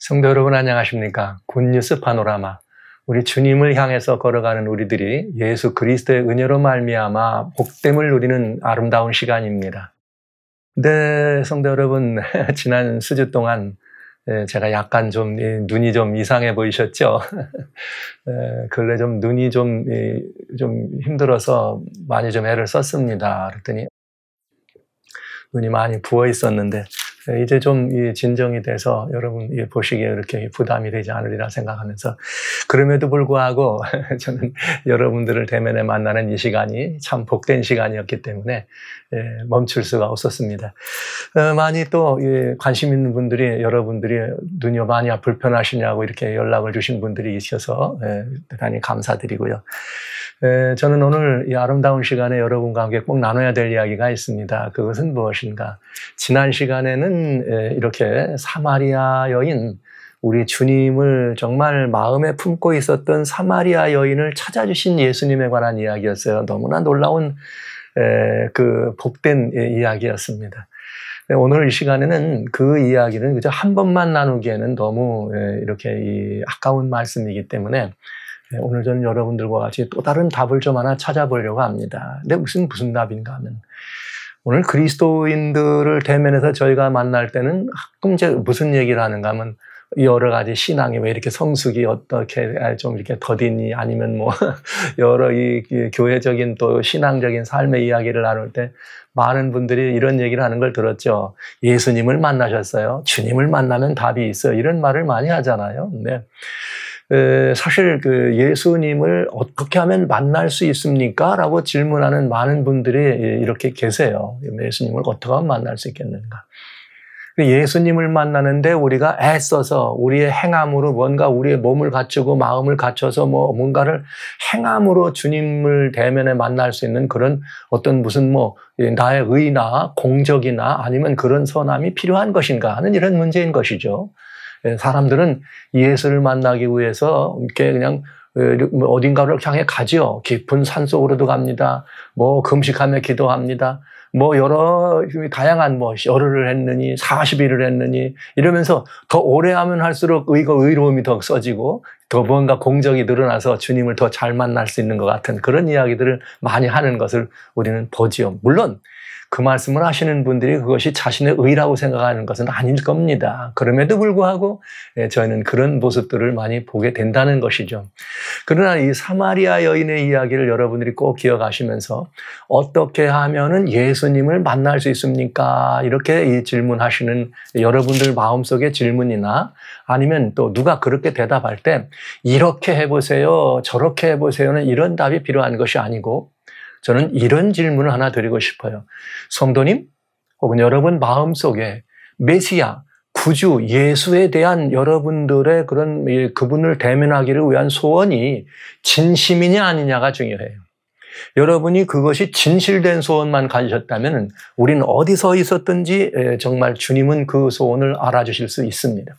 성도 여러분 안녕하십니까? 굿뉴스 파노라마, 우리 주님을 향해서 걸어가는 우리들이 예수 그리스도의 은혜로 말미암아 복됨을 누리는 아름다운 시간입니다. 네, 성도 여러분, 지난 수주 동안 제가 약간 좀 눈이 좀 이상해 보이셨죠? 근래 좀 눈이 좀 힘들어서 많이 좀 애를 썼습니다. 그랬더니 눈이 많이 부어 있었는데 이제 좀 진정이 돼서 여러분 보시기에 그렇게 부담이 되지 않으리라 생각하면서, 그럼에도 불구하고 저는 여러분들을 대면에 만나는 이 시간이 참 복된 시간이었기 때문에 멈출 수가 없었습니다. 많이 또 관심 있는 분들이, 여러분들이 눈이 많이 불편하시냐고 이렇게 연락을 주신 분들이 있어서 대단히 감사드리고요. 저는 오늘 이 아름다운 시간에 여러분과 함께 꼭 나눠야 될 이야기가 있습니다. 그것은 무엇인가? 지난 시간에는 이렇게 사마리아 여인, 우리 주님을 정말 마음에 품고 있었던 사마리아 여인을 찾아주신 예수님에 관한 이야기였어요. 너무나 놀라운 그 복된 이야기였습니다. 오늘 이 시간에는 그 이야기는 그저 한 번만 나누기에는 너무 이렇게 아까운 말씀이기 때문에 오늘 저는 여러분들과 같이 또 다른 답을 좀 하나 찾아보려고 합니다. 근데 무슨 답인가 하면, 오늘 그리스도인들을 대면해서 저희가 만날 때는 가끔 이제 무슨 얘기를 하는가 하면, 여러 가지 신앙이 왜 이렇게 성숙이 어떻게 좀 이렇게 더디니, 아니면 뭐 여러 이 교회적인 또 신앙적인 삶의 이야기를 나눌 때 많은 분들이 이런 얘기를 하는 걸 들었죠. 예수님을 만나셨어요? 주님을 만나면 답이 있어요. 이런 말을 많이 하잖아요. 근데 사실 그 예수님을 어떻게 하면 만날 수 있습니까? 라고 질문하는 많은 분들이 이렇게 계세요. 예수님을 어떻게 하면 만날 수 있겠는가? 예수님을 만나는데 우리가 애써서 우리의 행함으로 뭔가 우리의 몸을 갖추고 마음을 갖춰서 뭔가를 행함으로 주님을 대면에 만날 수 있는 그런 어떤 무슨 나의 의나 공적이나 아니면 그런 선함이 필요한 것인가 하는 이런 문제인 것이죠. 사람들은 예수를 만나기 위해서 이렇게 그냥 어딘가를 향해 가지요. 깊은 산속으로도 갑니다. 금식하며 기도합니다. 여러 다양한 열흘을 했느니 40일을 했느니 이러면서 더 오래 하면 할수록 의로움이 더 써지고 더 뭔가 공적이 늘어나서 주님을 더 잘 만날 수 있는 것 같은 그런 이야기들을 많이 하는 것을 우리는 보지요. 물론 그 말씀을 하시는 분들이 그것이 자신의 의라고 생각하는 것은 아닐 겁니다. 그럼에도 불구하고 저희는 그런 모습들을 많이 보게 된다는 것이죠. 그러나 이 사마리아 여인의 이야기를 여러분들이 꼭 기억하시면서, 어떻게 하면은 예수님을 만날 수 있습니까? 이렇게 질문하시는 여러분들 마음속의 질문이나, 아니면 또 누가 그렇게 대답할 때 이렇게 해보세요, 저렇게 해보세요는 이런 답이 필요한 것이 아니고, 저는 이런 질문을 하나 드리고 싶어요. 성도님, 혹은 여러분 마음속에 메시아, 구주, 예수에 대한 여러분들의 그런 그분을 대면하기를 위한 소원이 진심이냐 아니냐가 중요해요. 여러분이 그것이 진실된 소원만 가지셨다면 우리는 어디서 있었든지 정말 주님은 그 소원을 알아주실 수 있습니다.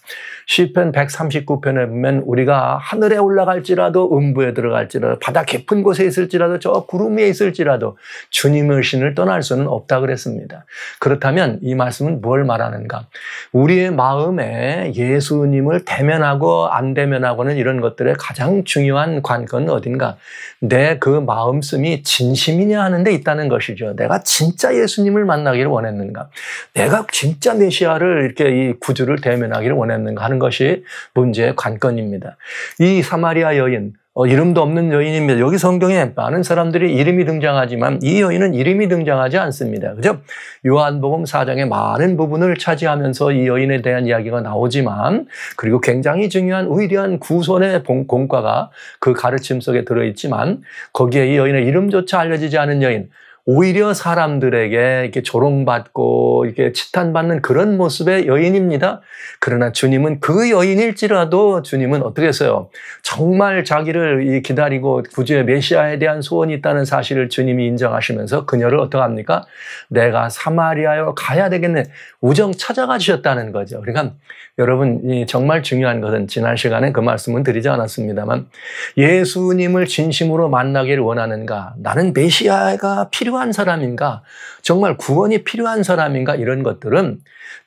시편 139편에 보면 우리가 하늘에 올라갈지라도, 음부에 들어갈지라도, 바다 깊은 곳에 있을지라도, 저 구름 위에 있을지라도 주님의 신을 떠날 수는 없다 그랬습니다. 그렇다면 이 말씀은 뭘 말하는가? 우리의 마음에 예수님을 대면하고 안 대면하고는 이런 것들의 가장 중요한 관건은 어딘가? 내 그 마음씀이 진심이냐 하는 데 있다는 것이죠. 내가 진짜 예수님을 만나기를 원했는가? 내가 진짜 메시아를 이렇게 이 구주를 대면하기를 원했는가 하는 것이 문제의 관건입니다. 이 사마리아 여인, 이름도 없는 여인입니다. 여기 성경에 많은 사람들이 이름이 등장하지만 이 여인은 이름이 등장하지 않습니다. 그죠? 요한복음 4장의 많은 부분을 차지하면서 이 여인에 대한 이야기가 나오지만, 그리고 굉장히 중요한 위대한 구원의 공과가 그 가르침 속에 들어있지만, 거기에 이 여인의 이름조차 알려지지 않은 여인, 오히려 사람들에게 이렇게 조롱받고 이렇게 치탄받는 그런 모습의 여인입니다. 그러나 주님은 그 여인일지라도 주님은 어떻게 했어요? 정말 자기를 기다리고 구주의 메시아에 대한 소원이 있다는 사실을 주님이 인정하시면서 그녀를 어떻게 합니까? 내가 사마리아로 가야 되겠네. 우정 찾아가 주셨다는 거죠. 그러니까 여러분, 정말 중요한 것은 지난 시간에 그 말씀은 드리지 않았습니다만, 예수님을 진심으로 만나기를 원하는가? 나는 메시아가 필요한가? 필요한 사람인가, 정말 구원이 필요한 사람인가, 이런 것들은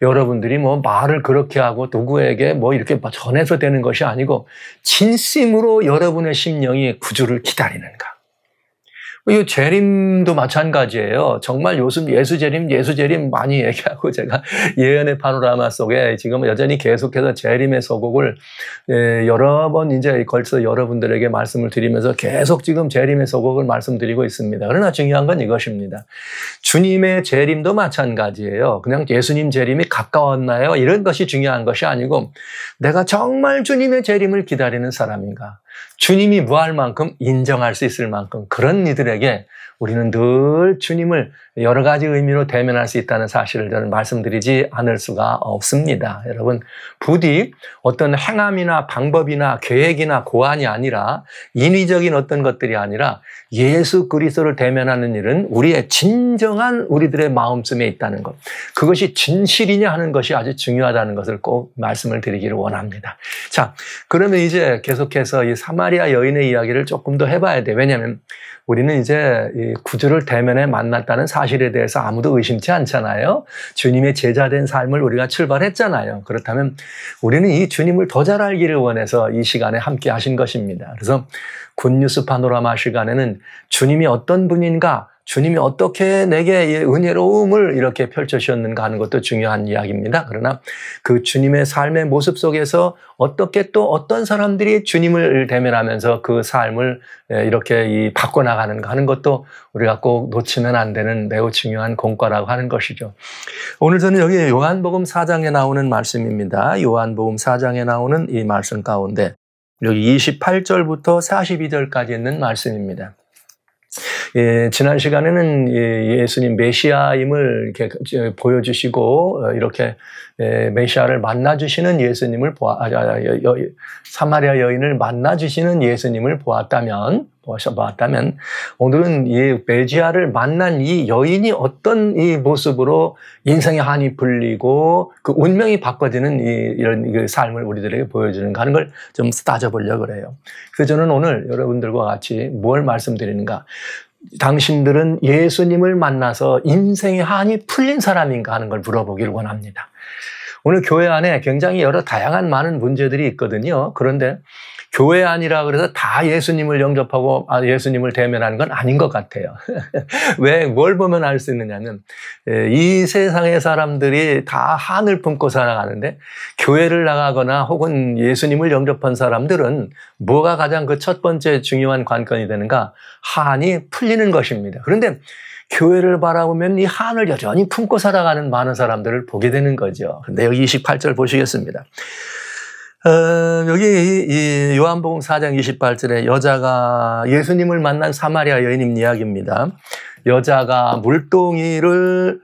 여러분들이 뭐 말을 그렇게 하고 누구에게 뭐 이렇게 전해서 되는 것이 아니고 진심으로 여러분의 심령이 구주를 기다리는가. 이 재림도 마찬가지예요. 정말 요즘 예수 재림 많이 얘기하고 제가 예언의 파노라마 속에 지금 여전히 계속해서 재림의 서곡을 여러 번 이제 걸쳐 여러분들에게 말씀을 드리면서 계속 지금 재림의 서곡을 말씀드리고 있습니다. 그러나 중요한 건 이것입니다. 주님의 재림도 마찬가지예요. 그냥 예수님 재림이 가까웠나요? 이런 것이 중요한 것이 아니고 내가 정말 주님의 재림을 기다리는 사람인가? 주님이 무할 만큼 인정할 수 있을 만큼 그런 이들에게 우리는 늘 주님을 여러 가지 의미로 대면할 수 있다는 사실을 저는 말씀드리지 않을 수가 없습니다. 여러분, 부디 어떤 행함이나 방법이나 계획이나 고안이 아니라 인위적인 어떤 것들이 아니라 예수 그리스도를 대면하는 일은 우리의 진정한 우리들의 마음쯤에 있다는 것. 그것이 진실이냐 하는 것이 아주 중요하다는 것을 꼭 말씀을 드리기를 원합니다. 자, 그러면 이제 계속해서 이 사마리아 여인의 이야기를 조금 더 해봐야 돼. 왜냐하면 우리는 이제 이 구주를 대면에 만났다는 사실에 대해서 아무도 의심치 않잖아요. 주님의 제자된 삶을 우리가 출발했잖아요. 그렇다면 우리는 이 주님을 더 잘 알기를 원해서 이 시간에 함께 하신 것입니다. 그래서 굿뉴스 파노라마 시간에는 주님이 어떤 분인가, 주님이 어떻게 내게 은혜로움을 이렇게 펼쳐주셨는가 하는 것도 중요한 이야기입니다. 그러나 그 주님의 삶의 모습 속에서 어떻게 또 어떤 사람들이 주님을 대면하면서 그 삶을 이렇게 바꿔나가는가 하는 것도 우리가 꼭 놓치면 안 되는 매우 중요한 공과라고 하는 것이죠. 오늘 저는 여기 요한복음 4장에 나오는 말씀입니다. 요한복음 4장에 나오는 이 말씀 가운데 여기 28절부터 42절까지 있는 말씀입니다. 지난 시간에는 예수님 메시아임을 이렇게 보여주시고 이렇게 메시아를 만나주시는 예수님을 사마리아 여인을 만나주시는 예수님을 보았다면 오늘은 이 메시아를 만난 이 여인이 어떤 이 모습으로 인생의 한이 풀리고 그 운명이 바꿔지는 이런 삶을 우리들에게 보여주는가 하는 걸 좀 따져보려고 그래요. 그래서 저는 오늘 여러분들과 같이 뭘 말씀드리는가, 당신들은 예수님을 만나서 인생의 한이 풀린 사람인가 하는 걸 물어보길 원합니다. 오늘 교회 안에 굉장히 여러 다양한 많은 문제들이 있거든요. 그런데 교회 안이라 그래서 다 예수님을 영접하고 예수님을 대면하는 건 아닌 것 같아요. 왜, 뭘 보면 알 수 있느냐면 이 세상의 사람들이 다 한을 품고 살아가는데 교회를 나가거나 혹은 예수님을 영접한 사람들은 뭐가 가장 그 첫 번째 중요한 관건이 되는가? 한이 풀리는 것입니다. 그런데 교회를 바라보면 이 한을 여전히 품고 살아가는 많은 사람들을 보게 되는 거죠. 근데 여기 28절 보시겠습니다. 여기 이 요한복음 4장 28절에 여자가 예수님을 만난 사마리아 여인님 이야기입니다. 여자가 물동이를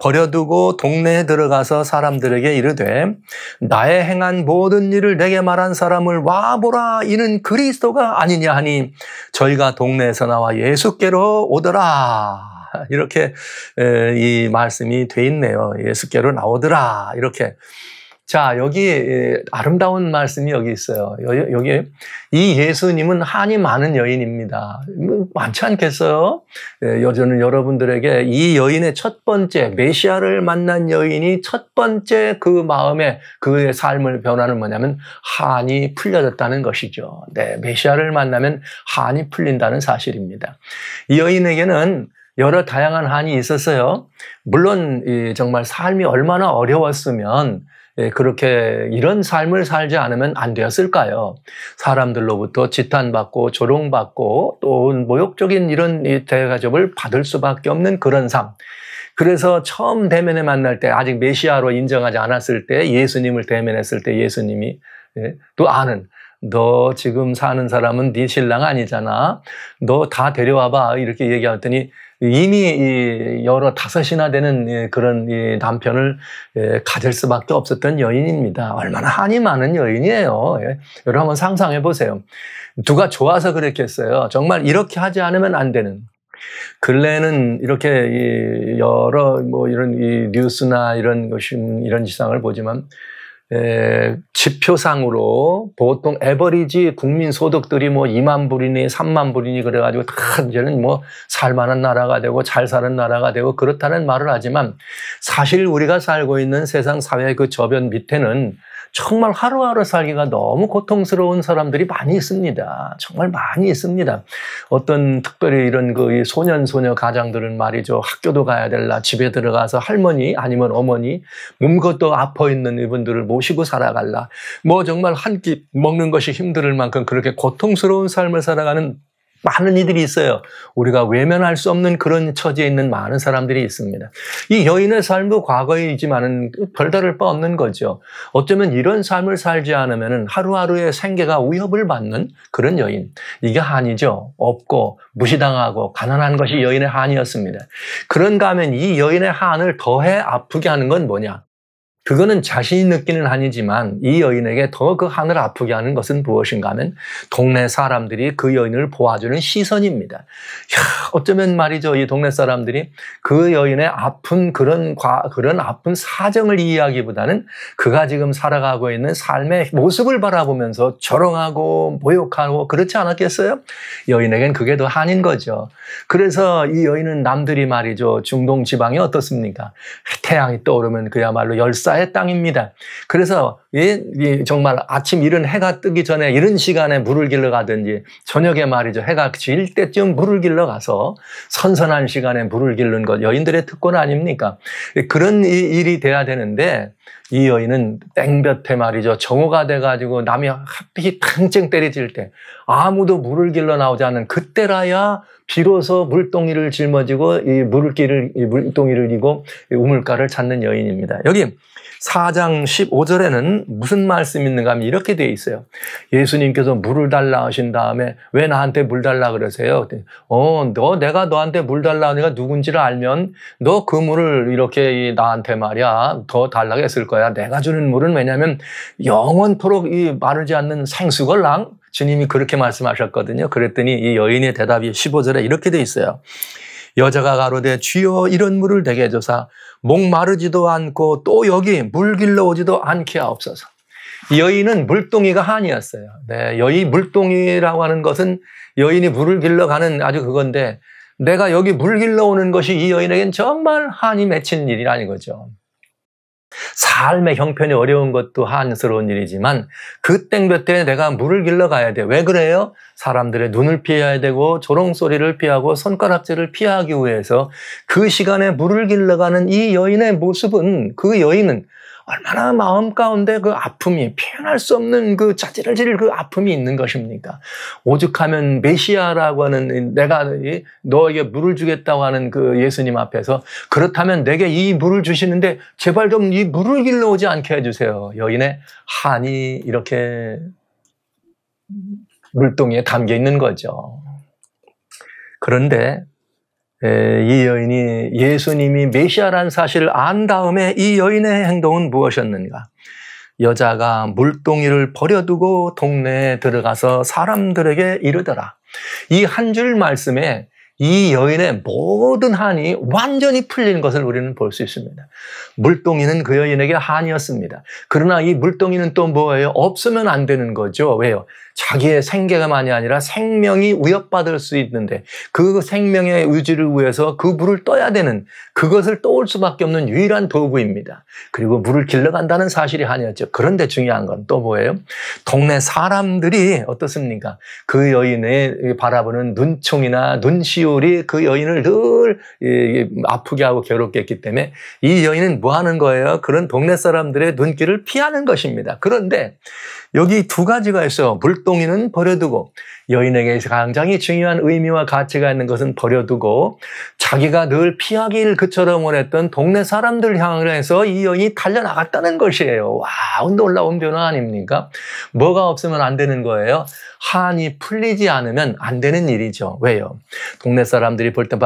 버려두고 동네에 들어가서 사람들에게 이르되 나의 행한 모든 일을 내게 말한 사람을 와보라, 이는 그리스도가 아니냐 하니 저희가 동네에서 나와 예수께로 오더라. 이렇게 이 말씀이 돼 있네요. 예수께로 나오더라. 이렇게. 자, 여기 아름다운 말씀이 여기 있어요. 여기 이 예수님은 한이 많은 여인입니다. 많지 않겠어요? 저는 여러분들에게 이 여인의 첫 번째 메시아를 만난 여인이 첫 번째 그 마음에 그의 삶을 변화는 뭐냐면 한이 풀려졌다는 것이죠. 네, 메시아를 만나면 한이 풀린다는 사실입니다. 이 여인에게는 여러 다양한 한이 있었어요. 물론 정말 삶이 얼마나 어려웠으면 그렇게 이런 삶을 살지 않으면 안 되었을까요? 사람들로부터 지탄받고 조롱받고 또 모욕적인 이런 대가접을 받을 수밖에 없는 그런 삶. 그래서 처음 대면에 만날 때, 아직 메시아로 인정하지 않았을 때, 예수님을 대면했을 때 예수님이 또 아는, 너 지금 사는 사람은 네 신랑 아니잖아. 너 다 데려와봐. 이렇게 얘기했더니 이미 여러 5이나 되는 그런 남편을 가질 수밖에 없었던 여인입니다. 얼마나 한이 많은 여인이에요. 여러분 한번 상상해 보세요. 누가 좋아서 그랬겠어요. 정말 이렇게 하지 않으면 안 되는. 근래에는 이렇게 여러 이런 뉴스나 이런 것이 이런 지상을 보지만 지표상으로 보통 에버리지 국민 소득들이 뭐 2만 불이니 3만 불이니 그래가지고 다 이제는 뭐 살만한 나라가 되고 잘 사는 나라가 되고 그렇다는 말을 하지만 사실 우리가 살고 있는 세상 사회 그 저변 밑에는 정말 하루하루 살기가 너무 고통스러운 사람들이 많이 있습니다. 정말 많이 있습니다. 어떤 특별히 이런 그 소년, 소녀 가장들은 말이죠. 학교도 가야 될라 집에 들어가서 할머니 아니면 어머니 몸것도 아파 있는 이분들을 모시고 살아갈라. 뭐 정말 한 끼 먹는 것이 힘들 만큼 그렇게 고통스러운 삶을 살아가는 많은 이들이 있어요. 우리가 외면할 수 없는 그런 처지에 있는 많은 사람들이 있습니다. 이 여인의 삶도 과거이지만은 별다를 바 없는 거죠. 어쩌면 이런 삶을 살지 않으면 하루하루의 생계가 위협을 받는 그런 여인. 이게 한이죠. 없고 무시당하고 가난한 것이 여인의 한이었습니다. 그런가 하면 이 여인의 한을 더해 아프게 하는 건 뭐냐? 그거는 자신이 느끼는 한이지만 이 여인에게 더 그 한을 아프게 하는 것은 무엇인가 하면 동네 사람들이 그 여인을 보아주는 시선입니다. 어쩌면 말이죠. 이 동네 사람들이 그 여인의 아픈 그런 아픈 사정을 이해하기보다는 그가 지금 살아가고 있는 삶의 모습을 바라보면서 조롱하고 모욕하고 그렇지 않았겠어요? 여인에겐 그게 더 한인 거죠. 그래서 이 여인은 남들이 말이죠. 중동 지방이 어떻습니까? 태양이 떠오르면 그야말로 열사의 땅입니다. 그래서 정말 아침 이른 해가 뜨기 전에 이른 시간에 물을 길러 가든지 저녁에 말이죠. 해가 질 때쯤 물을 길러 가서 선선한 시간에 물을 길르는 것 여인들의 특권 아닙니까? 그런 일이 돼야 되는데 이 여인은 땡볕에 말이죠. 정오가 돼가지고 남이 햇빛이 탕쨍 때려질 때 아무도 물을 길러 나오지 않는 그때라야 비로소 물동이를 짊어지고 이 물동이를 이고 우물가를 찾는 여인입니다. 여기 4장 15절에는 무슨 말씀이 있는가 하면 이렇게 되어 있어요. 예수님께서 물을 달라 하신 다음에 왜 나한테 물 달라 그러세요? 내가 너한테 물 달라 하니까 누군지를 알면 너 그 물을 이렇게 나한테 말이야 더 달라고 했을 거야. 내가 주는 물은 왜냐하면 영원토록 이 마르지 않는 생수걸랑 주님이 그렇게 말씀하셨거든요. 그랬더니 이 여인의 대답이 15절에 이렇게 되어 있어요. 여자가 가로되 주여 이런 물을 내게 줘사 목마르지도 않고 또 여기 물 길러 오지도 않게 하옵소서. 여인은 물동이가 한이었어요. 네, 여인 물동이라고 하는 것은 여인이 물을 길러 가는 아주 그건데 내가 여기 물 길러 오는 것이 이 여인에겐 정말 한이 맺힌 일이라는 거죠. 삶의 형편이 어려운 것도 한스러운 일이지만 그 땡볕에 내가 물을 길러 가야 돼. 왜 그래요? 사람들의 눈을 피해야 되고 조롱소리를 피하고 손가락질을 피하기 위해서 그 시간에 물을 길러 가는 이 여인의 모습은 그 여인은 얼마나 마음 가운데 그 아픔이 표현할 수 없는 그 자질질 그 아픔이 있는 것입니까? 오죽하면 메시아라고 하는 내가 너에게 물을 주겠다고 하는 그 예수님 앞에서 그렇다면 내게 이 물을 주시는데 제발 좀 이 물을 길러 오지 않게 해주세요. 여인의 한이 이렇게 물동이에 담겨 있는 거죠. 그런데 이 여인이 예수님이 메시아라는 사실을 안 다음에 이 여인의 행동은 무엇이었는가? 여자가 물동이를 버려두고 동네에 들어가서 사람들에게 이르더라. 이 한 줄 말씀에 이 여인의 모든 한이 완전히 풀린 것을 우리는 볼 수 있습니다. 물동이는 그 여인에게 한이었습니다. 그러나 이 물동이는 또 뭐예요? 없으면 안 되는 거죠. 왜요? 자기의 생계가만이 아니라 생명이 위협받을 수 있는데 그 생명의 유지를 위해서 그 물을 떠야 되는 그것을 떠올 수밖에 없는 유일한 도구입니다. 그리고 물을 길러간다는 사실이 한이었죠. 그런데 중요한 건 또 뭐예요? 동네 사람들이 어떻습니까? 그 여인의 바라보는 눈총이나 눈시울이 그 여인을 늘 아프게 하고 괴롭게 했기 때문에 이 여인은 뭐 하는 거예요? 그런 동네 사람들의 눈길을 피하는 것입니다. 그런데 여기 두 가지가 있어요. 물동이는 버려두고 여인에게 굉장히 중요한 의미와 가치가 있는 것은 버려두고 자기가 늘 피하길 그처럼 원했던 동네 사람들 향해서 이 여인이 달려나갔다는 것이에요. 와, 놀라운 변화 아닙니까? 뭐가 없으면 안 되는 거예요? 한이 풀리지 않으면 안 되는 일이죠. 왜요? 동네 사람들이 볼 때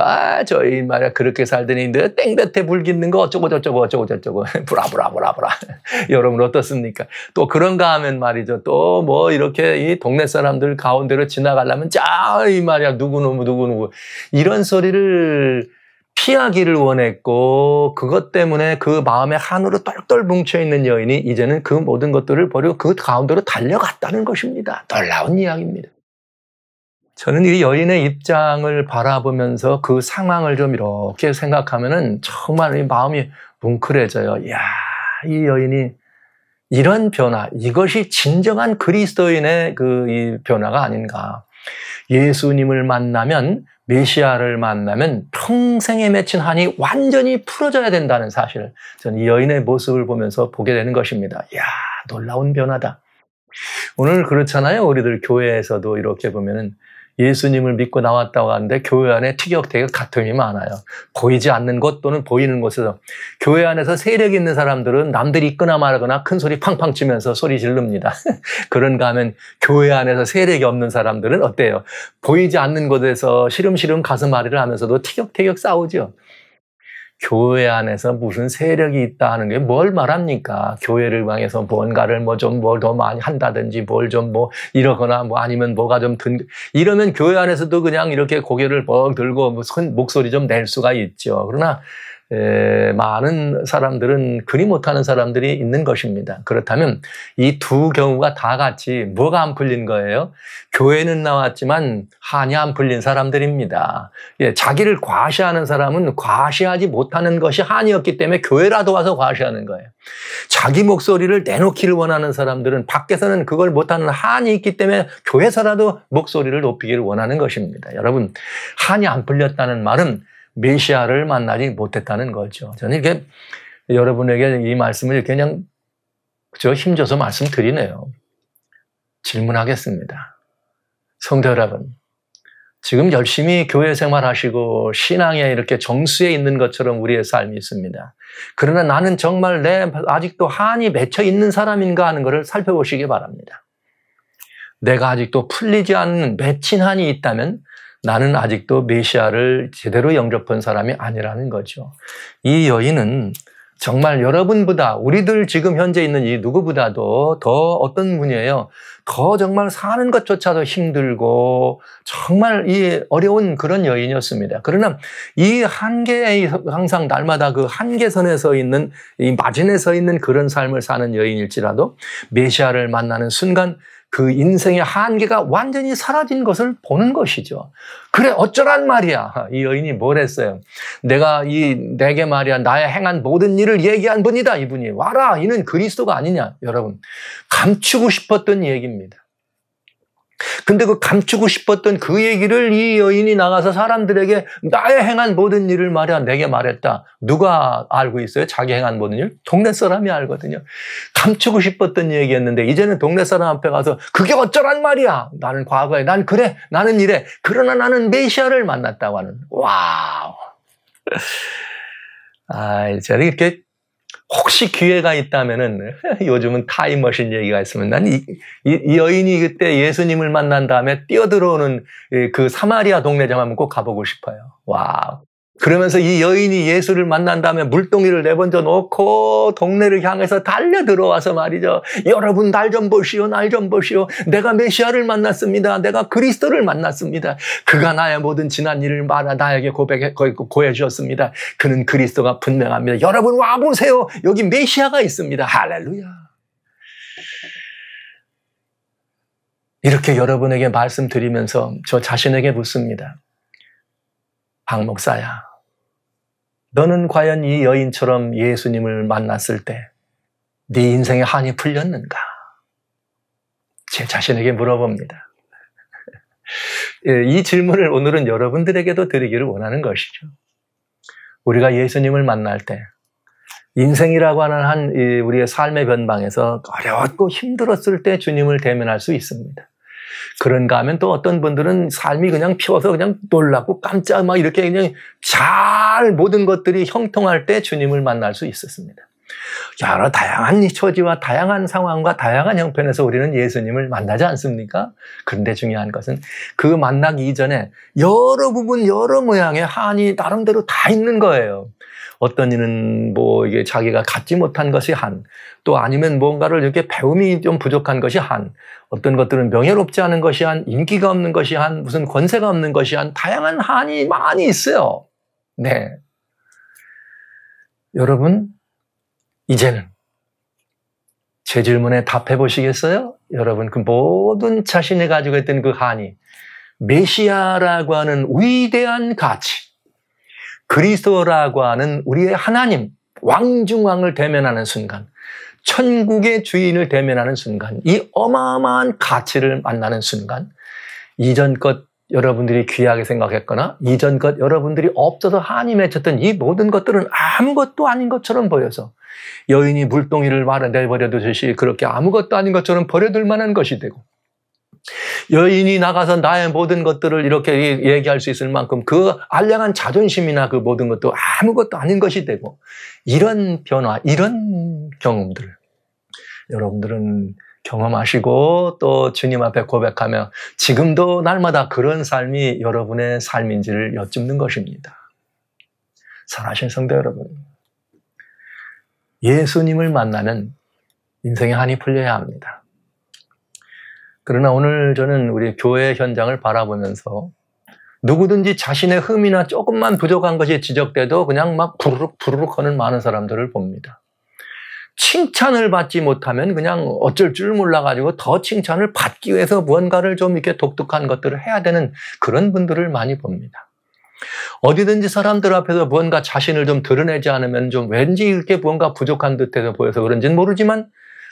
저희 말이야 그렇게 살더니 땡볕에 불 깃는 거 어쩌고 브라브라브라브라. 여러분 어떻습니까? 또 그런가 하면 말이죠. 또 뭐 이렇게 이 동네 사람들 가운데로 지나가려면 이 말이야 누구 이런 소리를 피하기를 원했고 그것 때문에 그 마음에 한으로 똘똘 뭉쳐있는 여인이 이제는 그 모든 것들을 버리고 그 가운데로 달려갔다는 것입니다. 놀라운 이야기입니다. 저는 이 여인의 입장을 바라보면서 그 상황을 좀 이렇게 생각하면은 정말 이 마음이 뭉클해져요. 이야, 이 여인이 이런 변화, 이것이 진정한 그리스도인의 이 변화가 아닌가. 예수님을 만나면, 메시아를 만나면 평생에 맺힌 한이 완전히 풀어져야 된다는 사실을 저는 이 여인의 모습을 보면서 보게 되는 것입니다. 이야, 놀라운 변화다. 오늘 그렇잖아요. 우리들 교회에서도 이렇게 보면은 예수님을 믿고 나왔다고 하는데 교회 안에 티격태격 다툼이 많아요. 보이지 않는 곳 또는 보이는 곳에서 교회 안에서 세력이 있는 사람들은 남들이 있거나 말거나 큰 소리 팡팡 치면서 소리 지릅니다. 그런가 하면 교회 안에서 세력이 없는 사람들은 어때요? 보이지 않는 곳에서 시름시름 가슴앓이를 하면서도 티격태격 싸우죠. 교회 안에서 무슨 세력이 있다 하는 게 뭘 말합니까? 교회를 향해서 뭔가를 뭘 더 많이 한다든지 뭘 좀 이러거나 아니면 뭐가 좀 이러면 교회 안에서도 그냥 이렇게 고개를 뻥 들고 목소리 좀 낼 수가 있죠. 그러나 많은 사람들은 그리 못하는 사람들이 있는 것입니다. 그렇다면 이 두 경우가 다 같이 뭐가 안 풀린 거예요? 교회는 나왔지만 한이 안 풀린 사람들입니다. 자기를 과시하는 사람은 과시하지 못하는 것이 한이었기 때문에 교회라도 와서 과시하는 거예요. 자기 목소리를 내놓기를 원하는 사람들은 밖에서는 그걸 못하는 한이 있기 때문에 교회에서라도 목소리를 높이기를 원하는 것입니다. 여러분, 한이 안 풀렸다는 말은 메시아를 만나지 못했다는 거죠. 저는 이렇게 여러분에게 이 말씀을 이렇게 그냥 힘줘서 말씀드리네요. 질문하겠습니다. 성도 여러분, 지금 열심히 교회 생활하시고 신앙에 이렇게 정수에 있는 것처럼 우리의 삶이 있습니다. 그러나 나는 정말 아직도 한이 맺혀 있는 사람인가 하는 것을 살펴보시기 바랍니다. 내가 아직도 풀리지 않는 맺힌 한이 있다면 나는 아직도 메시아를 제대로 영접한 사람이 아니라는 거죠. 이 여인은 정말 여러분보다 우리들 지금 현재 있는 이 누구보다도 더 어떤 분이에요? 더 정말 사는 것조차도 힘들고 정말 이 어려운 그런 여인이었습니다. 그러나 이 한계에 항상 날마다 그 한계선에 서 있는 이 마진에 서 있는 그런 삶을 사는 여인일지라도 메시아를 만나는 순간 그 인생의 한계가 완전히 사라진 것을 보는 것이죠. 그래, 어쩌란 말이야. 이 여인이 뭘 했어요? 내게 말이야, 나의 행한 모든 일을 얘기한 분이다, 이분이. 와라, 이는 그리스도가 아니냐. 여러분, 감추고 싶었던 얘기입니다. 근데 그 감추고 싶었던 그 얘기를 이 여인이 나가서 사람들에게 나의 행한 모든 일을 말이야 내게 말했다. 누가 알고 있어요? 자기 행한 모든 일? 동네 사람이 알거든요. 감추고 싶었던 얘기였는데 이제는 동네 사람 앞에 가서 그게 어쩌란 말이야. 나는 과거에 난 그래. 나는 이래. 그러나 나는 메시아를 만났다고 하는. 와우. 제가 이렇게 혹시 기회가 있다면은 요즘은 타임머신 얘기가 있으면 난 이 여인이 그때 예수님을 만난 다음에 뛰어들어오는 그 사마리아 동네 좀 한번 꼭 가보고 싶어요. 와우. 그러면서 이 여인이 예수를 만난 다음에 물동이를 내번져 놓고 동네를 향해서 달려 들어와서 말이죠. 여러분 날 좀 보시오, 날 좀 보시오. 내가 메시아를 만났습니다. 내가 그리스도를 만났습니다. 그가 나의 모든 지난 일을 나에게 고해 주셨습니다. 그는 그리스도가 분명합니다. 여러분 와보세요. 여기 메시아가 있습니다. 할렐루야. 이렇게 여러분에게 말씀드리면서 저 자신에게 묻습니다. 박 목사야, 너는 과연 이 여인처럼 예수님을 만났을 때 네 인생의 한이 풀렸는가? 제 자신에게 물어봅니다. 이 질문을 오늘은 여러분들에게도 드리기를 원하는 것이죠. 우리가 예수님을 만날 때 인생이라고 하는 우리의 삶의 변방에서 어려웠고 힘들었을 때 주님을 대면할 수 있습니다. 그런가 하면 또 어떤 분들은 삶이 그냥 피워서 그냥 놀랍고 깜짝 막 이렇게 그냥 잘 모든 것들이 형통할 때 주님을 만날 수 있었습니다. 여러 다양한 처지와 다양한 상황과 다양한 형편에서 우리는 예수님을 만나지 않습니까? 그런데 중요한 것은 그 만나기 이전에 여러 부분, 여러 모양의 한이 나름대로 다 있는 거예요. 어떤 이는 이게 자기가 갖지 못한 것이 한, 또 아니면 뭔가를 이렇게 배움이 좀 부족한 것이 한, 어떤 것들은 명예롭지 않은 것이 한, 인기가 없는 것이 한, 무슨 권세가 없는 것이 한, 다양한 한이 많이 있어요. 네. 여러분, 이제는 제 질문에 답해 보시겠어요? 여러분, 그 모든 자신이 가지고 있던 그 한이 메시아라고 하는 위대한 가치, 그리스도라고 하는 우리의 하나님, 왕중왕을 대면하는 순간, 천국의 주인을 대면하는 순간, 이 어마어마한 가치를 만나는 순간, 이전 것 여러분들이 귀하게 생각했거나 이전 것 여러분들이 없어서 한이 맺혔던 이 모든 것들은 아무것도 아닌 것처럼 보여서 여인이 물동이를 내버려두듯이 그렇게 아무것도 아닌 것처럼 버려둘 만한 것이 되고, 여인이 나가서 나의 모든 것들을 이렇게 얘기할 수 있을 만큼 그 알량한 자존심이나 그 모든 것도 아무것도 아닌 것이 되고, 이런 변화, 이런 경험들을 여러분들은 경험하시고 또 주님 앞에 고백하며 지금도 날마다 그런 삶이 여러분의 삶인지를 여쭙는 것입니다. 사랑하신 성도 여러분, 예수님을 만나면 인생의 한이 풀려야 합니다. 그러나 오늘 저는 우리 교회 현장을 바라보면서 누구든지 자신의 흠이나 조금만 부족한 것이 지적돼도 그냥 막 부르륵 하는 많은 사람들을 봅니다. 칭찬을 받지 못하면 그냥 어쩔 줄 몰라가지고 더 칭찬을 받기 위해서 무언가를 좀 이렇게 독특한 것들을 해야 되는 그런 분들을 많이 봅니다. 어디든지 사람들 앞에서 무언가 자신을 좀 드러내지 않으면 좀 왠지 이렇게 무언가 부족한 듯해서 보여서 그런지는 모르지만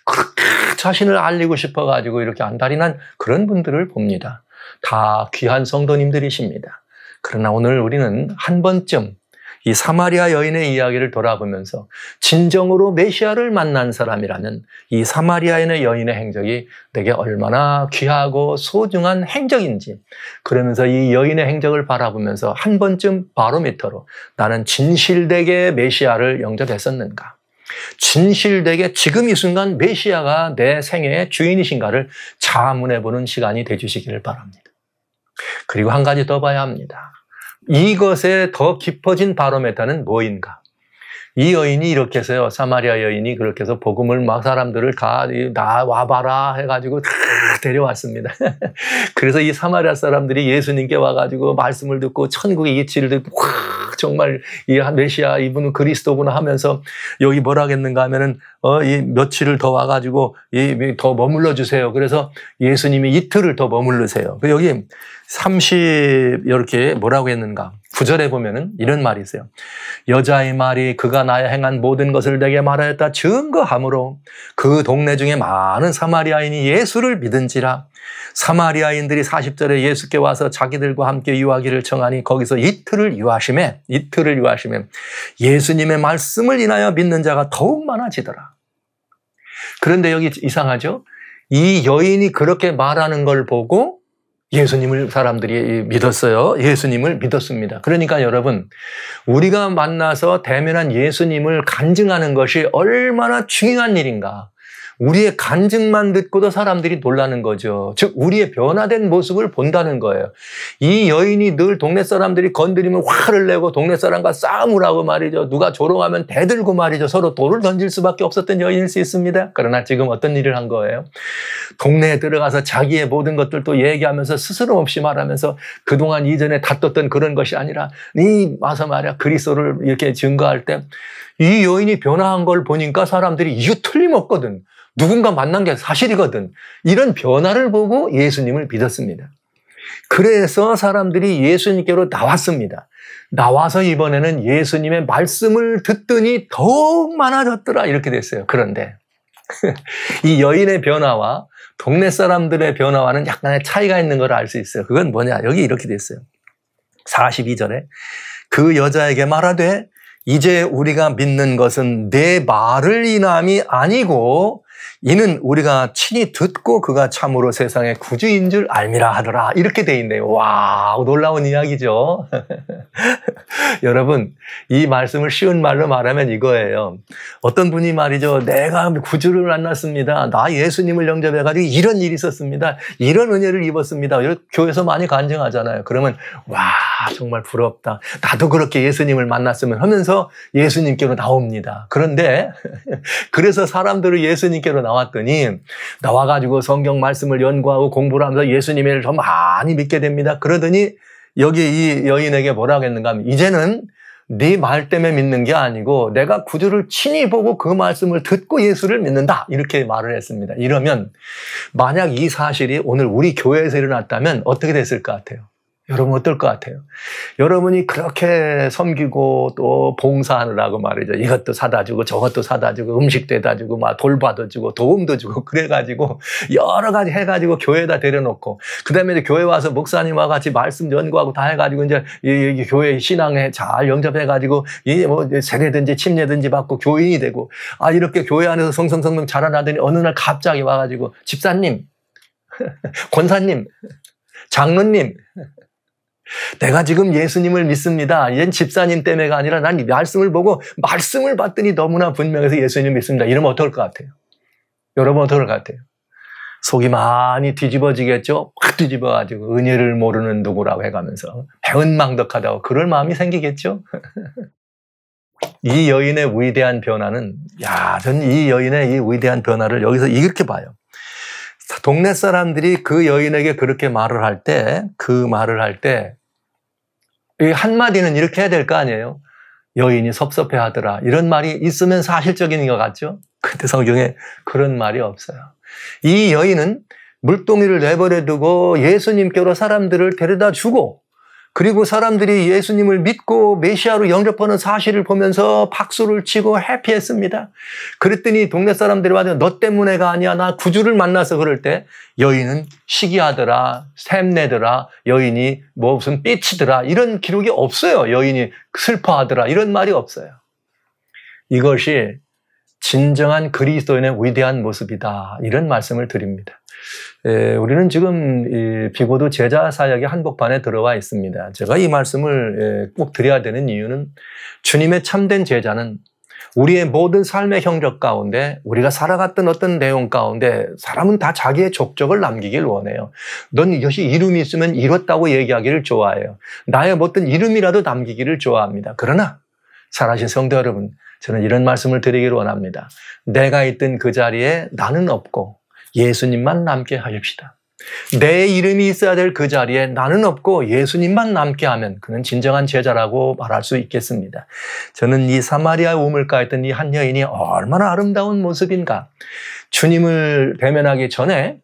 그렇게 자신을 알리고 싶어가지고 이렇게 안달이 그런 분들을 봅니다. 다 귀한 성도님들이십니다. 그러나 오늘 우리는 한 번쯤 이 사마리아 여인의 이야기를 돌아보면서 진정으로 메시아를 만난 사람이라면 이 사마리아 여인의 행적이 내게 얼마나 귀하고 소중한 행적인지, 그러면서 이 여인의 행적을 바라보면서 한 번쯤 바로미터로 나는 진실되게 메시아를 영접했었는가, 진실되게 지금 이 순간 메시아가 내 생애의 주인이신가를 자문해보는 시간이 되주시기를 바랍니다. 그리고 한 가지 더 봐야 합니다. 이것에 더 깊어진 바로메타는 뭐인가? 이 여인이 이렇게 해서요, 사마리아 여인이 그렇게 해서 복음을 막 사람들을 다 와봐라 해가지고 다 데려왔습니다. 그래서 이 사마리아 사람들이 예수님께 와가지고 말씀을 듣고 천국의 이치를 듣고 정말 이 메시아 이분은 그리스도구나 하면서 여기 뭐라 하겠는가 하면은 이 며칠을 더 와가지고 더 머물러 주세요. 그래서 예수님이 이틀을 더 머물르세요. 여기 30 이렇게 뭐라고 했는가? 9절에 보면은 이런 말이 있어요. 여자의 말이 그가 나의 행한 모든 것을 내게 말하였다 증거함으로 그 동네 중에 많은 사마리아인이 예수를 믿은지라. 사마리아인들이 40절에 예수께 와서 자기들과 함께 유하기를 청하니 거기서 이틀을 유하심에 예수님의 말씀을 인하여 믿는 자가 더욱 많아지더라. 그런데 여기 이상하죠? 이 여인이 그렇게 말하는 걸 보고 예수님을 사람들이 믿었어요. 예수님을 믿었습니다. 그러니까 여러분, 우리가 만나서 대면한 예수님을 간증하는 것이 얼마나 중요한 일인가. 우리의 간증만 듣고도 사람들이 놀라는 거죠. 즉 우리의 변화된 모습을 본다는 거예요. 이 여인이 늘 동네 사람들이 건드리면 화를 내고 동네 사람과 싸움을 하고 말이죠. 누가 조롱하면 대들고 말이죠. 서로 돌을 던질 수밖에 없었던 여인일 수 있습니다. 그러나 지금 어떤 일을 한 거예요? 동네에 들어가서 자기의 모든 것들도 얘기하면서 스스럼 없이 말하면서 그동안 이전에 다퉜던 그런 것이 아니라 이 와서 말이야 그리스도를 이렇게 증거할 때 이 여인이 변화한 걸 보니까 사람들이 이거 틀림없거든. 누군가 만난 게 사실이거든. 이런 변화를 보고 예수님을 믿었습니다. 그래서 사람들이 예수님께로 나왔습니다. 나와서 이번에는 예수님의 말씀을 듣더니 더욱 많아졌더라 이렇게 됐어요. 그런데 이 여인의 변화와 동네 사람들의 변화와는 약간의 차이가 있는 걸 알 수 있어요. 그건 뭐냐? 여기 이렇게 됐어요. 42절에 그 여자에게 말하되 이제 우리가 믿는 것은 내 말을 인함이 아니고 이는 우리가 친히 듣고 그가 참으로 세상의 구주인 줄 알미라 하더라. 이렇게 돼 있네요. 와, 놀라운 이야기죠. 여러분, 이 말씀을 쉬운 말로 말하면 이거예요. 어떤 분이 말이죠. 내가 구주를 만났습니다. 나 예수님을 영접해가지고 이런 일이 있었습니다. 이런 은혜를 입었습니다. 교회에서 많이 간증하잖아요. 그러면 와, 정말 부럽다. 나도 그렇게 예수님을 만났으면 하면서 예수님께로 나옵니다. 그런데 그래서 사람들을 예수님께로 나왔더니 나와가지고 성경 말씀을 연구하고 공부를 하면서 예수님을 더 많이 믿게 됩니다. 그러더니 여기 이 여인에게 뭐라고 했는가 하면 이제는 네 말 때문에 믿는 게 아니고 내가 구주를 친히 보고 그 말씀을 듣고 예수를 믿는다. 이렇게 말을 했습니다. 이러면 만약 이 사실이 오늘 우리 교회에서 일어났다면 어떻게 됐을 것 같아요? 여러분 어떨 것 같아요? 여러분이 그렇게 섬기고 또 봉사하느라고 말이죠. 이것도 사다 주고 저것도 사다 주고 음식도 해다 주고 막 돌봐도 주고 도움도 주고 그래가지고 여러 가지 해가지고 교회에다 데려놓고 그다음에 이제 교회 와서 목사님과 같이 말씀 연구하고 다 해가지고 이제 이 교회 신앙에 잘 영접해가지고 이 뭐 세례든지 침례든지 받고 교인이 되고 이렇게 교회 안에서 성성성성 자라나더니 어느 날 갑자기 와가지고 집사님, 권사님, 장로님 내가 지금 예수님을 믿습니다. 이젠 집사님 때문에가 아니라 난 말씀을 보고 말씀을 받더니 너무나 분명해서 예수님을 믿습니다. 이러면 어떨 것 같아요? 여러분 어떨 것 같아요? 속이 많이 뒤집어지겠죠? 확 뒤집어가지고 은혜를 모르는 누구라고 해가면서 배은망덕하다고 그럴 마음이 생기겠죠? 이 여인의 위대한 변화는 전 이 여인의 이 위대한 변화를 여기서 이렇게 봐요. 동네 사람들이 그 여인에게 그렇게 말을 할 때, 이 한마디는 이렇게 해야 될 거 아니에요? 여인이 섭섭해 하더라. 이런 말이 있으면 사실적인 것 같죠? 근데 성경에 그런 말이 없어요. 이 여인은 물동이를 내버려 두고 예수님께로 사람들을 데려다 주고 그리고 사람들이 예수님을 믿고 메시아로 영접하는 사실을 보면서 박수를 치고 해피했습니다. 그랬더니 동네 사람들이 와서 너 때문에가 아니야. 나 구주를 만나서 그럴 때 여인은 시기하더라, 샘내더라, 여인이 무슨 삐치더라 이런 기록이 없어요. 여인이 슬퍼하더라 이런 말이 없어요. 이것이 진정한 그리스도인의 위대한 모습이다. 이런 말씀을 드립니다. 우리는 지금 비고도 제자 사역의 한복판에 들어와 있습니다. 제가 이 말씀을 꼭 드려야 되는 이유는 주님의 참된 제자는 우리의 모든 삶의 형적 가운데 우리가 살아갔던 어떤 내용 가운데 사람은 다 자기의 족적을 남기길 원해요. 넌 이것이 이름이 있으면 이뤘다고 얘기하기를 좋아해요. 나의 어떤 이름이라도 남기기를 좋아합니다. 그러나 살아신 성도 여러분, 저는 이런 말씀을 드리기를 원합니다. 내가 있던 그 자리에 나는 없고 예수님만 남게 하십시다. 내 이름이 있어야 될 그 자리에 나는 없고 예수님만 남게 하면 그는 진정한 제자라고 말할 수 있겠습니다. 저는 이 사마리아 우물가에 있던 이 한 여인이 얼마나 아름다운 모습인가. 주님을 대면하기 전에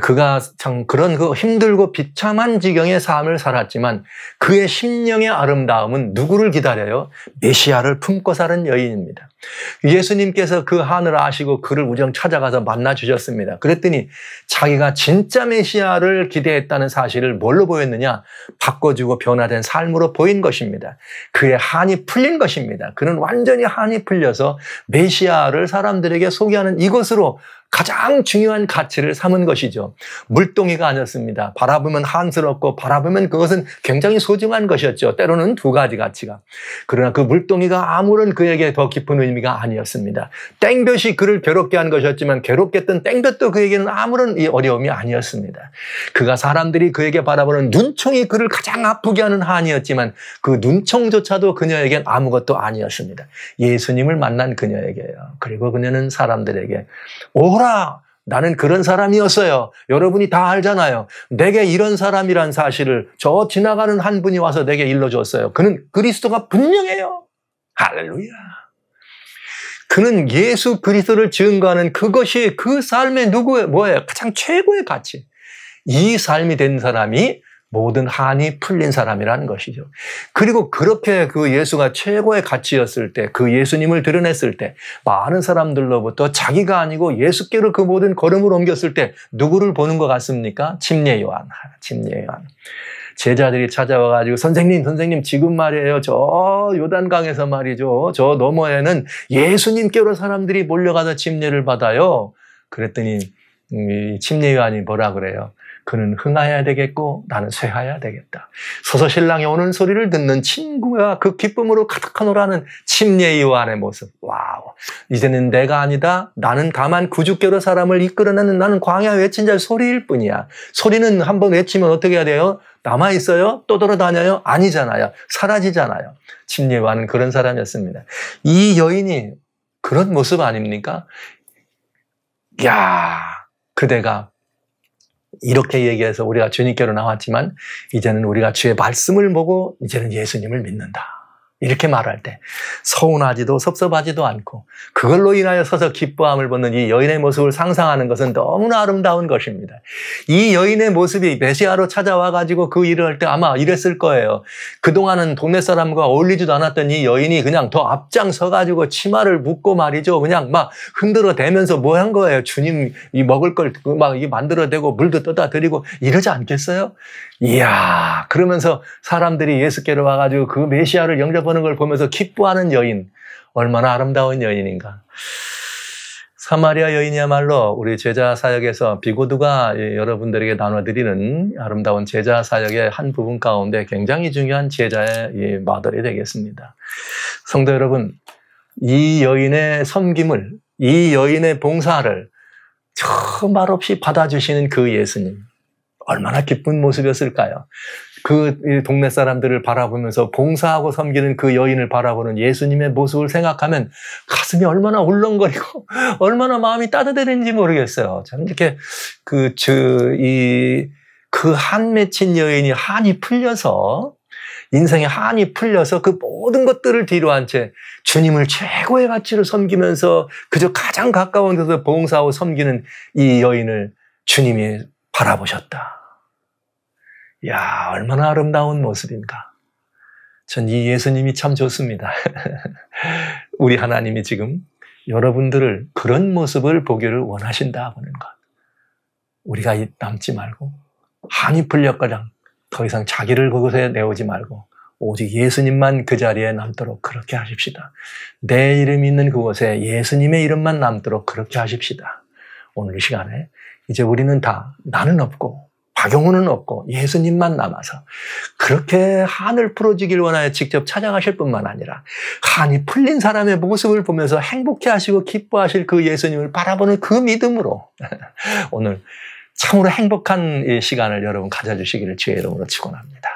그가 참 그런 힘들고 비참한 지경의 삶을 살았지만 그의 심령의 아름다움은 누구를 기다려요? 메시아를 품고 사는 여인입니다. 예수님께서 그 하늘 아시고 그를 우정 찾아가서 만나 주셨습니다. 그랬더니 자기가 진짜 메시아를 기대했다는 사실을 뭘로 보였느냐? 바꿔주고 변화된 삶으로 보인 것입니다. 그의 한이 풀린 것입니다. 그는 완전히 한이 풀려서 메시아를 사람들에게 소개하는 이것으로 가장 중요한 가치를 삼은 것이죠. 물동이가 아니었습니다. 바라보면 한스럽고 바라보면 그것은 굉장히 소중한 것이었죠. 때로는 두 가지 가치가. 그러나 그 물동이가 아무런 그에게 더 깊은 의미가 아니었습니다. 땡볕이 그를 괴롭게 한 것이었지만 괴롭게 했던 땡볕도 그에게는 아무런 어려움이 아니었습니다. 그가 사람들이 그에게 바라보는 눈총이 그를 가장 아프게 하는 한이었지만 그 눈총조차도 그녀에겐 아무것도 아니었습니다. 예수님을 만난 그녀에게요. 그리고 그녀는 사람들에게 오라! 나는 그런 사람이었어요. 여러분이 다 알잖아요. 내게 이런 사람이란 사실을 저 지나가는 한 분이 와서 내게 일러줬어요. 그는 그리스도가 분명해요. 할렐루야. 그는 예수 그리스도를 증거하는 그것이 그 삶의 뭐예요? 가장 최고의 가치. 이 삶이 된 사람이 모든 한이 풀린 사람이라는 것이죠. 그리고 그렇게 그 예수가 최고의 가치였을 때, 그 예수님을 드러냈을 때, 많은 사람들로부터 자기가 아니고 예수께로 그 모든 걸음을 옮겼을 때 누구를 보는 것 같습니까? 침례 요한. 제자들이 찾아와가지고 선생님 지금 말이에요. 저 요단강에서 말이죠. 저 너머에는 예수님께로 사람들이 몰려가서 침례를 받아요. 그랬더니 침례 요한이 뭐라 그래요? 그는 흥하여야 되겠고 나는 쇠하여야 되겠다. 서서 신랑이 오는 소리를 듣는 친구가 그 기쁨으로 가득하노라는 침례 요한의 모습. 와우. 이제는 내가 아니다. 나는 다만 구주께로 사람을 이끌어내는 나는 광야 외친 자의 소리일 뿐이야. 소리는 한번 외치면 어떻게 해야 돼요? 남아있어요? 또 돌아다녀요? 아니잖아요. 사라지잖아요. 침례 요한은 그런 사람이었습니다. 이 여인이 그런 모습 아닙니까? 야, 그대가 이렇게 얘기해서 우리가 주님께로 나왔지만 이제는 우리가 주의 말씀을 보고 이제는 예수님을 믿는다. 이렇게 말할 때 서운하지도 섭섭하지도 않고 그걸로 인하여 서서 기뻐함을 받는 이 여인의 모습을 상상하는 것은 너무나 아름다운 것입니다. 이 여인의 모습이 메시아로 찾아와가지고 그 일을 할 때 아마 이랬을 거예요. 그동안은 동네 사람과 어울리지도 않았던 이 여인이 그냥 더 앞장서가지고 치마를 묶고 말이죠. 그냥 막 흔들어 대면서 뭐 한 거예요. 주님 이 먹을 걸 막 만들어대고 물도 떠다 드리고 이러지 않겠어요? 이야, 그러면서 사람들이 예수께로 와가지고 그 메시아를 영접하는 걸 보면서 기뻐하는 여인, 얼마나 아름다운 여인인가. 사마리아 여인이야말로 우리 제자 사역에서 비고두가 여러분들에게 나눠드리는 아름다운 제자 사역의 한 부분 가운데 굉장히 중요한 제자의 모델이 되겠습니다. 성도 여러분, 이 여인의 섬김을, 이 여인의 봉사를 저 말없이 받아주시는 그 예수님, 얼마나 기쁜 모습이었을까요? 그 동네 사람들을 바라보면서 봉사하고 섬기는 그 여인을 바라보는 예수님의 모습을 생각하면 가슴이 얼마나 울렁거리고 얼마나 마음이 따뜻해지는지 모르겠어요. 참 이렇게 그 한 맺힌 여인이 한이 풀려서 인생의 한이 풀려서 그 모든 것들을 뒤로한 채 주님을 최고의 가치로 섬기면서 그저 가장 가까운 데서 봉사하고 섬기는 이 여인을 주님이 바라보셨다. 야, 얼마나 아름다운 모습인가. 전 이 예수님이 참 좋습니다. 우리 하나님이 지금 여러분들을 그런 모습을 보기를 원하신다 하는 것. 우리가 남지 말고 한이 풀렸거든 더 이상 자기를 그곳에 내오지 말고 오직 예수님만 그 자리에 남도록 그렇게 하십시다. 내 이름이 있는 그곳에 예수님의 이름만 남도록 그렇게 하십시다. 오늘 이 시간에 이제 우리는 다 나는 없고 박영훈은 없고 예수님만 남아서 그렇게 한을 풀어주길 원하여 직접 찾아가실 뿐만 아니라 한이 풀린 사람의 모습을 보면서 행복해하시고 기뻐하실 그 예수님을 바라보는 그 믿음으로 오늘 참으로 행복한 이 시간을 여러분 가져주시기를 주의 이름으로 축원합니다.